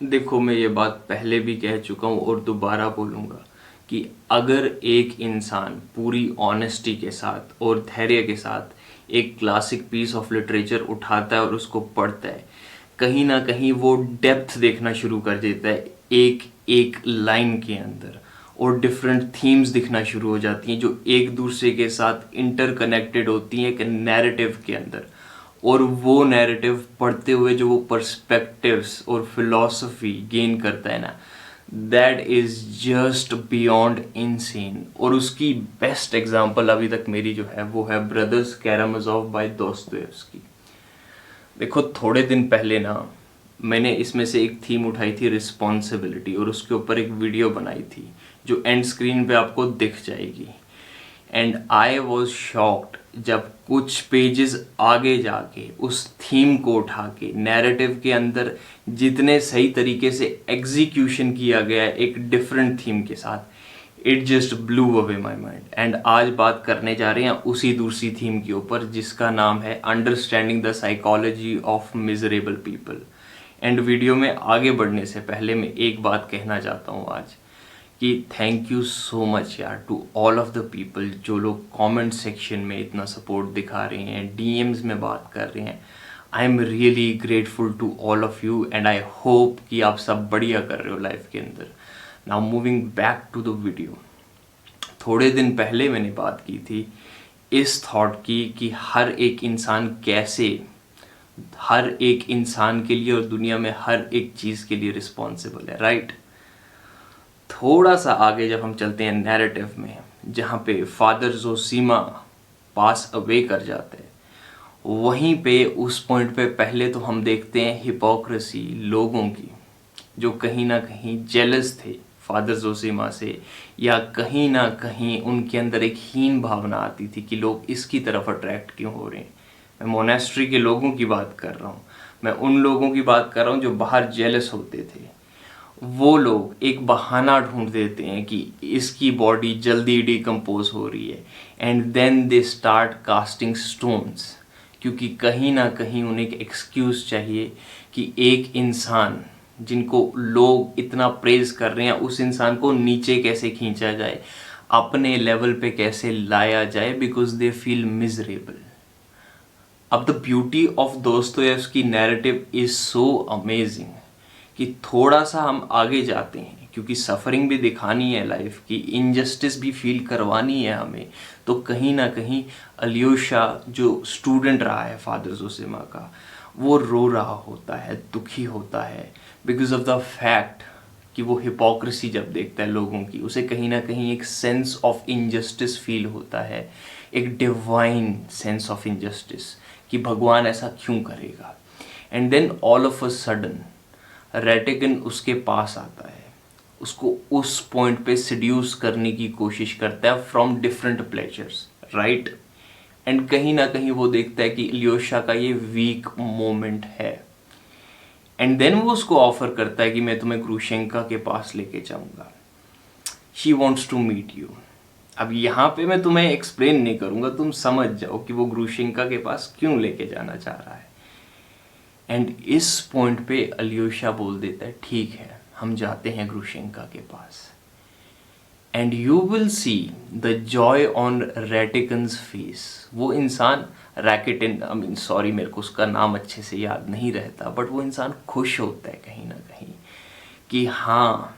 देखो, मैं ये बात पहले भी कह चुका हूँ और दोबारा बोलूँगा कि अगर एक इंसान पूरी ऑनेस्टी के साथ और धैर्य के साथ एक क्लासिक पीस ऑफ लिटरेचर उठाता है और उसको पढ़ता है, कहीं ना कहीं वो डेप्थ देखना शुरू कर देता है एक एक लाइन के अंदर, और डिफरेंट थीम्स दिखना शुरू हो जाती हैं जो एक दूसरे के साथ इंटरकनेक्टेड होती हैं एक नैरेटिव के अंदर। और वो नैरेटिव पढ़ते हुए जो वो पर्सपेक्टिव्स और फिलॉसफी गेन करता है ना, that is just beyond insane. और उसकी बेस्ट एग्जांपल अभी तक मेरी जो है वो है ब्रदर्स कैरामजोव बाय दोस्तोयेव्स्की। देखो, थोड़े दिन पहले ना मैंने इसमें से एक थीम उठाई थी रिस्पॉन्सिबिलिटी, और उसके ऊपर एक वीडियो बनाई थी जो एंड स्क्रीन पे आपको दिख जाएगी। एंड आई वॉज शॉक्ड जब कुछ पेजेस आगे जाके उस थीम को उठा के नैरेटिव के अंदर जितने सही तरीके से एग्जीक्यूशन किया गया है एक डिफरेंट थीम के साथ, it just blue away my mind. And आज बात करने जा रहे हैं उसी दूसरी थीम के ऊपर जिसका नाम है understanding the psychology of miserable people. And video में आगे बढ़ने से पहले मैं एक बात कहना चाहता हूँ आज कि थैंक यू सो मच यार to all of the people जो लोग कमेंट सेक्शन में इतना सपोर्ट दिखा रहे हैं, डीएम्स में बात कर रहे हैं। I am really grateful to all of you and I hope कि आप सब बढ़िया कर रहे हो लाइफ के अंदर। Now moving back to the video, थोड़े दिन पहले मैंने बात की थी इस थॉट की कि हर एक इंसान कैसे हर एक इंसान के लिए और दुनिया में हर एक चीज़ के लिए रिस्पॉन्सिबल है, राइट। थोड़ा सा आगे जब हम चलते हैं नैरेटिव में, जहाँ पे फादर जोशीमा पास अवे कर जाते हैं, वहीं पे उस पॉइंट पे पहले तो हम देखते हैं हिपोक्रेसी लोगों की जो कहीं ना कहीं जेलस थे फादर जोशीमा से, या कहीं ना कहीं उनके अंदर एक हीन भावना आती थी कि लोग इसकी तरफ अट्रैक्ट क्यों हो रहे हैं। मैं मोनेस्ट्री के लोगों की बात कर रहा हूँ, मैं उन लोगों की बात कर रहा हूँ जो बाहर जेलस होते थे। वो लोग एक बहाना ढूंढ देते हैं कि इसकी बॉडी जल्दी डिकम्पोज हो रही है, and then they start casting stones, क्योंकि कहीं ना कहीं उन्हें एक एक्सक्यूज़ चाहिए कि एक इंसान जिनको लोग इतना प्रेज कर रहे हैं उस इंसान को नीचे कैसे खींचा जाए, अपने लेवल पे कैसे लाया जाए, बिकॉज दे फील मिजरेबल। अब the beauty of Dostoevsky narrative is so amazing कि थोड़ा सा हम आगे जाते हैं, क्योंकि सफरिंग भी दिखानी है लाइफ की, इनजस्टिस भी फील करवानी है हमें, तो कहीं ना कहीं अलियोशा जो स्टूडेंट रहा है फादर जोशीमा का, वो रो रहा होता है, दुखी होता है, बिकॉज ऑफ द फैक्ट कि वो हिपोक्रेसी जब देखता है लोगों की, उसे कहीं ना कहीं एक सेंस ऑफ इनजस्टिस फील होता है, एक डिवाइन सेंस ऑफ इनजस्टिस कि भगवान ऐसा क्यों करेगा। And then all of a sudden Rakitin उसके पास आता है, उसको उस पॉइंट पे सिड्यूस करने की कोशिश करता है from different pleasures, right. And कहीं ना कहीं वो देखता है कि इलियोशा का ये वीक मोमेंट है, एंड देन वो उसको ऑफर करता है कि मैं तुम्हें ग्रुशेंका के पास लेके जाऊंगा, she wants to meet you. अब यहाँ पे मैं तुम्हें एक्सप्लेन नहीं करूंगा, तुम समझ जाओ कि वो ग्रुशेंका के पास क्यों लेके जाना चाह रहा है। एंड इस पॉइंट पे अलियोशा बोल देता है ठीक है, हम जाते हैं ग्रुशेंका के पास। And you will see the joy on Rakitin's face. वो इंसान रैकेटिन, आई मीन सॉरी मेरे को उसका नाम अच्छे से याद नहीं रहता, बट वो इंसान खुश होता है कहीं ना कहीं कि हाँ,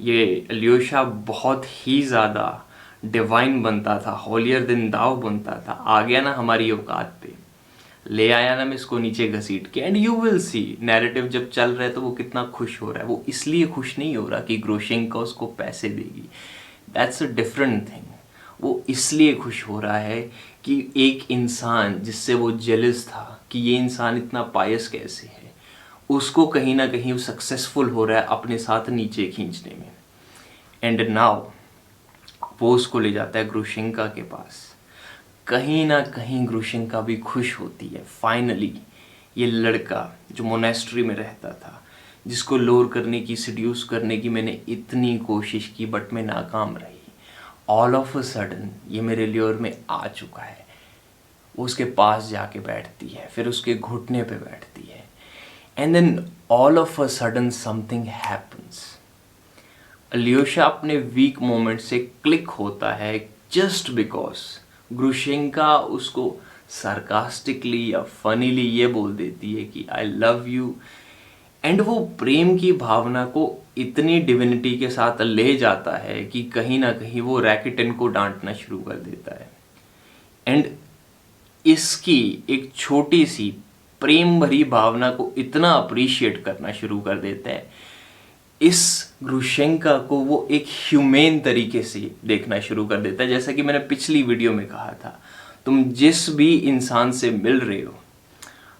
ये अलियोशा बहुत ही ज़्यादा डिवाइन बनता था, होलियर देन दाव बनता था, आ गया ना हमारी औकात पे, ले आया ना मैं इसको नीचे घसीट के। And you will C narrative जब चल रहा है तो वो कितना खुश हो रहा है। वो इसलिए खुश नहीं हो रहा कि ग्रोशेंका उसको पैसे देगी, दैट्स अ डिफरेंट थिंग। वो इसलिए खुश हो रहा है कि एक इंसान जिससे वो जेलस था कि ये इंसान इतना पायस कैसे है, उसको कहीं ना कहीं वो सक्सेसफुल हो रहा है अपने साथ नीचे खींचने में। एंड नाउ वो उसको ले जाता है ग्रोशेंका के पास। कहीं ना कहीं ग्रुशेंका भी खुश होती है, फाइनली ये लड़का जो मोनेस्ट्री में रहता था, जिसको लोर करने की, सिड्यूस करने की मैंने इतनी कोशिश की बट मैं नाकाम रही, ऑल ऑफ अ सडन ये मेरे ल्योर में आ चुका है। वो उसके पास जाके बैठती है, फिर उसके घुटने पे बैठती है, and then all of a sudden something happens. Alyosha अपने वीक मोमेंट से क्लिक होता है जस्ट बिकॉज ग्रुशेंका उसको सार्कास्टिकली या फनीली ये बोल देती है कि आई लव यू। एंड वो प्रेम की भावना को इतनी डिविनिटी के साथ ले जाता है कि कहीं ना कहीं वो रैकेटन को डांटना शुरू कर देता है। एंड इसकी एक छोटी सी प्रेम भरी भावना को इतना अप्रिशिएट करना शुरू कर देता है, इस ग्रुशेंका को वो एक ह्यूमेन तरीके से देखना शुरू कर देता है। जैसा कि मैंने पिछली वीडियो में कहा था, तुम जिस भी इंसान से मिल रहे हो,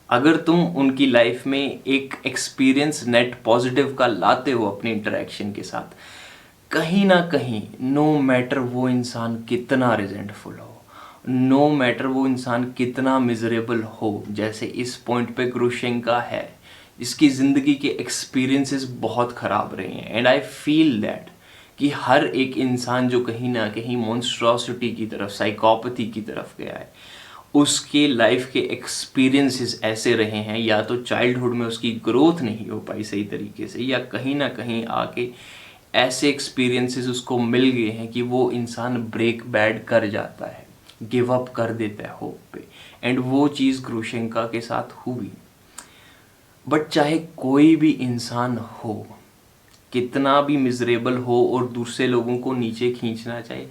अगर तुम उनकी लाइफ में एक एक्सपीरियंस नेट पॉजिटिव का लाते हो अपने इंटरेक्शन के साथ, कहीं ना कहीं नो मैटर वो इंसान कितना रिजेंटफुल हो, नो मैटर वो इंसान कितना मिजरेबल हो, जैसे इस पॉइंट पे ग्रुशेंका है, इसकी ज़िंदगी के एक्सपीरियंसेस बहुत ख़राब रहे हैं। एंड आई फील दैट कि हर एक इंसान जो कहीं ना कहीं मॉन्स्ट्रोसिटी की तरफ, साइकोपैथी की तरफ गया है, उसके लाइफ के एक्सपीरियंसेस ऐसे रहे हैं, या तो चाइल्डहुड में उसकी ग्रोथ नहीं हो पाई सही तरीके से, या कहीं ना कहीं आके ऐसे एक्सपीरियंसेस उसको मिल गए हैं कि वो इंसान ब्रेक बैड कर जाता है, गिव अप कर देता है होप पे। एंड वो चीज़ ग्रुशेंका के साथ हुई। बट चाहे कोई भी इंसान हो, कितना भी मिजरेबल हो और दूसरे लोगों को नीचे खींचना चाहे,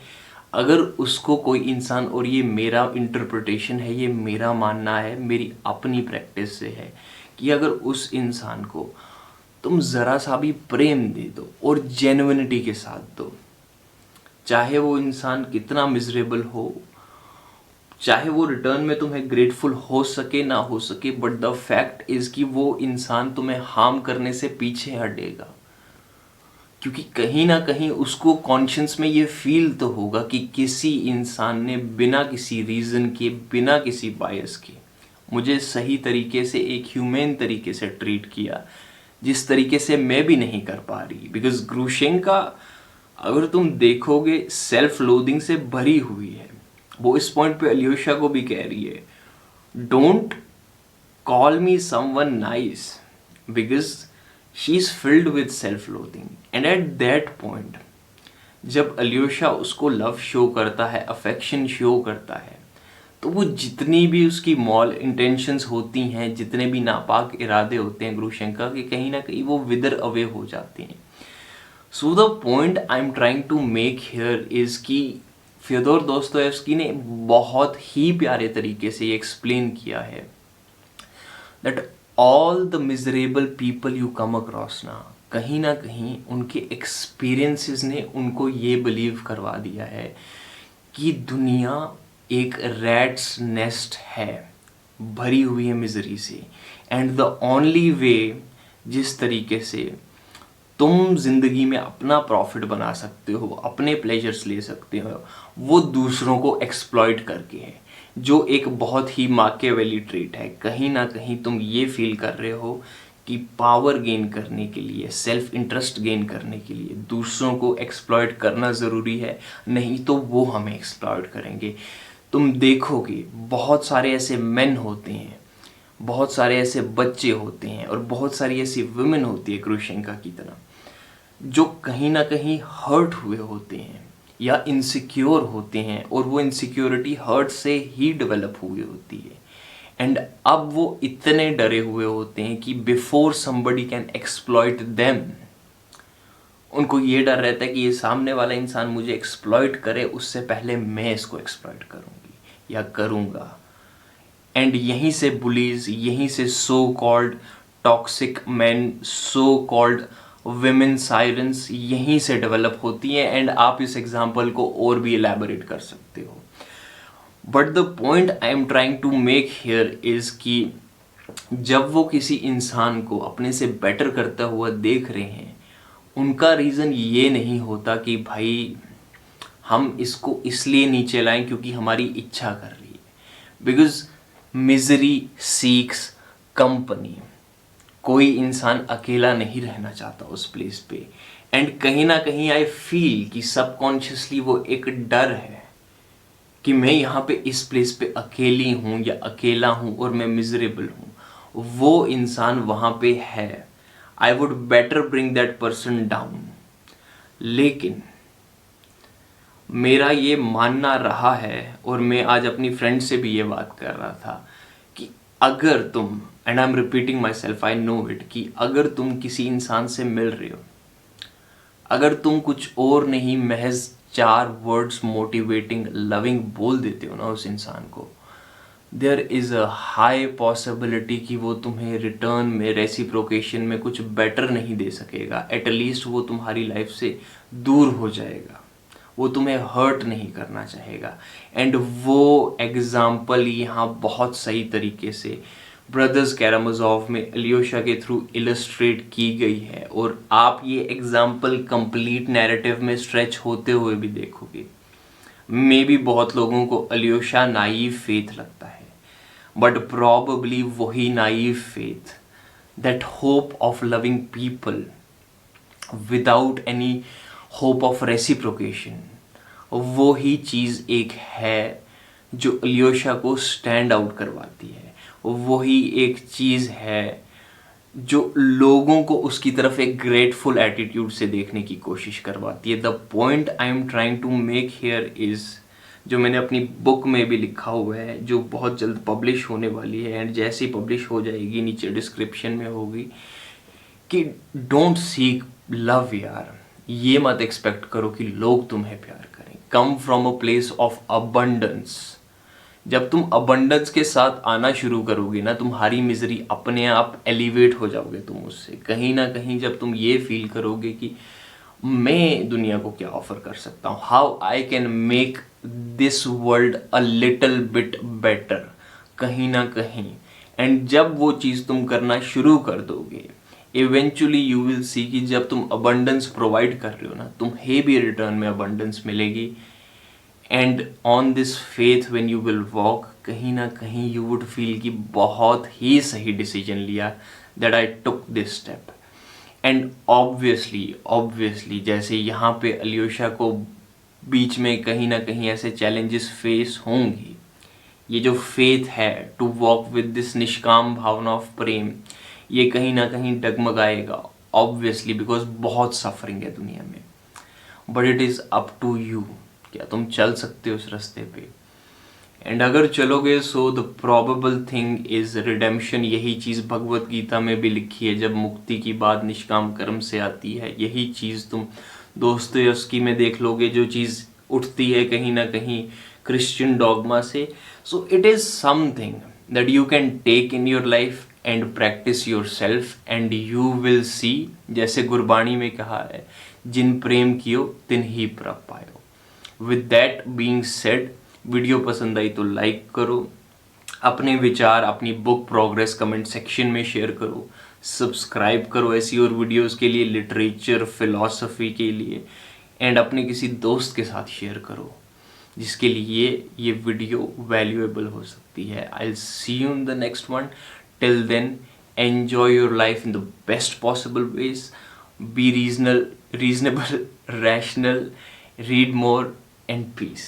अगर उसको कोई इंसान, और ये मेरा इंटरप्रिटेशन है, ये मेरा मानना है, मेरी अपनी प्रैक्टिस से है, कि अगर उस इंसान को तुम ज़रा सा भी प्रेम दे दो और जेन्युइनिटी के साथ दो, चाहे वो इंसान कितना मिजरेबल हो, चाहे वो रिटर्न में तुम्हें ग्रेटफुल हो सके ना हो सके, बट द फैक्ट इज़ कि वो इंसान तुम्हें हार्म करने से पीछे हटेगा। क्योंकि कहीं ना कहीं उसको कॉन्शियस में ये फील तो होगा कि किसी इंसान ने बिना किसी रीज़न के, बिना किसी बायस के मुझे सही तरीके से, एक ह्यूमन तरीके से ट्रीट किया, जिस तरीके से मैं भी नहीं कर पा रही। बिकॉज ग्रुशेंका, अगर तुम देखोगे, सेल्फ लोदिंग से भरी हुई है। वो इस पॉइंट पे अलियोशा को भी कह रही है, don't call me someone nice, because she is filled with self loathing. And at that point जब अलियोशा उसको लव शो करता है, अफेक्शन शो करता है, तो वो जितनी भी उसकी मॉल इंटेंशंस होती हैं, जितने भी नापाक इरादे होते हैं ग्रुशेंका के, कहीं ना कहीं वो विदर अवे हो जाते हैं। So the point I am trying to make here is कि फ्योदोर दोस्तोयेव्स्की ने बहुत ही प्यारे तरीके से ये एक्सप्लेन किया है that all the miserable people you come across ना, कहीं ना कहीं उनके एक्सपीरियंसेस ने उनको ये बिलीव करवा दिया है कि दुनिया एक रैट्स नेस्ट है, भरी हुई है मिजरी से। एंड द ओनली वे जिस तरीके से तुम जिंदगी में अपना प्रॉफिट बना सकते हो, अपने प्लेजर्स ले सकते हो, वो दूसरों को एक्सप्लॉइट करके है, जो एक बहुत ही माकियावेली ट्रेट है। कहीं ना कहीं तुम ये फील कर रहे हो कि पावर गेन करने के लिए, सेल्फ इंटरेस्ट गेन करने के लिए दूसरों को एक्सप्लॉइट करना ज़रूरी है, नहीं तो वो हमें एक्सप्लॉइट करेंगे। तुम देखोगे बहुत सारे ऐसे मेन होते हैं, बहुत सारे ऐसे बच्चे होते हैं, और बहुत सारी ऐसी वुमेन होती है ग्रुशेंका की तरह, जो कहीं ना कहीं हर्ट हुए होते हैं या इनसिक्योर होते हैं, और वो इनसिक्योरिटी हर्ट से ही डेवलप हुई होती है। एंड अब वो इतने डरे हुए होते हैं कि before somebody can exploit them, उनको ये डर रहता है कि ये सामने वाला इंसान मुझे एक्सप्लॉइट करे, उससे पहले मैं इसको एक्सप्लॉइट करूँगी या करूँगा। एंड यहीं से बुलीज, यहीं से so called toxic man, so called women sirens यहीं से डेवलप होती हैं। एंड आप इस एग्जाम्पल को और भी एलैबोरेट कर सकते हो। But the point I am trying to make here is कि जब वो किसी इंसान को अपने से बेटर करता हुआ देख रहे हैं, उनका रीज़न ये नहीं होता कि भाई हम इसको इसलिए नीचे लाएं क्योंकि हमारी इच्छा कर रही है। बिकॉज मिजरी सीक्स कंपनी, कोई इंसान अकेला नहीं रहना चाहता उस प्लेस पे। एंड कहीं ना कहीं आई फील कि सबकॉन्शियसली वो एक डर है कि मैं यहाँ पे इस प्लेस पे अकेली हूँ या अकेला हूँ और मैं मिजरेबल हूँ। वो इंसान वहाँ पे है, I would better bring that person down. लेकिन मेरा ये मानना रहा है, और मैं आज अपनी फ्रेंड से भी ये बात कर रहा था, कि अगर तुम, and I am repeating my self, I know it, कि अगर तुम किसी इंसान से मिल रहे हो, अगर तुम कुछ और नहीं महज 4 वर्ड्स मोटिवेटिंग लविंग बोल देते हो ना उस इंसान को, there is a high possibility कि वो तुम्हें रिटर्न में, रेसिप्रोकेशन में कुछ बेटर नहीं दे सकेगा। एटलीस्ट वो तुम्हारी लाइफ से दूर हो जाएगा, वो तुम्हें हर्ट नहीं करना चाहेगा। एंड वो एग्जाम्पल यहाँ बहुत सही तरीके से ब्रदर्स कैरामजोव में अलियोशा के थ्रू इलस्ट्रेट की गई है, और आप ये एग्जाम्पल कंप्लीट नैरेटिव में स्ट्रेच होते हुए भी देखोगे। मे बी बहुत लोगों को अलियोशा नाइव फेथ लगता है, बट प्रॉबली वही naive faith, that hope of loving people without any hope of reciprocation, वो ही चीज़ एक है जो अलियोशा को स्टैंड आउट करवाती है। वही एक चीज़ है जो लोगों को उसकी तरफ एक ग्रेटफुल एटीट्यूड से देखने की कोशिश करवाती है। The point I am trying to make here is, जो मैंने अपनी बुक में भी लिखा हुआ है, जो बहुत जल्द पब्लिश होने वाली है, एंड जैसे ही पब्लिश हो जाएगी नीचे डिस्क्रिप्शन में होगी, कि डोंट सीक लव यार। ये मत एक्सपेक्ट करो कि लोग तुम्हें प्यार करें। Come from a place of abundance. जब तुम अबंडेंस के साथ आना शुरू करोगे ना, तुम्हारी मिजरी अपने आप एलिवेट हो जाओगे तुम उससे। कहीं ना कहीं जब तुम ये फील करोगे कि मैं दुनिया को क्या ऑफर कर सकता हूँ, how I can make this world a little bit better, कहीं ना कहीं, एंड जब वो चीज़ तुम करना शुरू कर दोगे, इवेंचुअली यू विल सी कि जब तुम अबंडेंस प्रोवाइड कर रहे हो ना, तुम्हें भी रिटर्न में अबंडेंस मिलेगी। And on this faith when you will walk, कहीं ना कहीं यू वुड फील कि बहुत ही सही डिसीजन लिया, that I took this step. And obviously जैसे यहाँ पे अलियोशा को बीच में कहीं ना कहीं ऐसे चैलेंजेस फेस होंगी, ये जो फेथ है टू वॉक विद दिस निष्काम भावना ऑफ प्रेम, ये कहीं ना कहीं डगमगाएगा ऑब्वियसली, बिकॉज बहुत सफरिंग है दुनिया में। But it is up to you, क्या तुम चल सकते हो उस रास्ते पे। एंड अगर चलोगे, so the probable thing is redemption. यही चीज़ भगवत गीता में भी लिखी है, जब मुक्ति की बात निष्काम कर्म से आती है। यही चीज़ तुम दोस्तोयेवस्की में देख लोगे, जो चीज़ उठती है कहीं ना कहीं क्रिश्चियन डॉगमा से। So it is something that you can take in your life and practice yourself, and you will see, जैसे गुरबाणी में कहा है, जिन प्रेम कियो तिन ही प्रभ पायो। With that being said, video पसंद आई तो लाइक करो, अपने विचार, अपनी बुक प्रोग्रेस कमेंट सेक्शन में शेयर करो, सब्सक्राइब करो ऐसी और वीडियोस के लिए, लिटरेचर, फिलॉसफी के लिए, एंड अपने किसी दोस्त के साथ शेयर करो जिसके लिए ये वीडियो वैल्यूएबल हो सकती है। I will see you in the next one. Till then, enjoy your life in the best possible ways, be reasonable, rational, read more, and peace.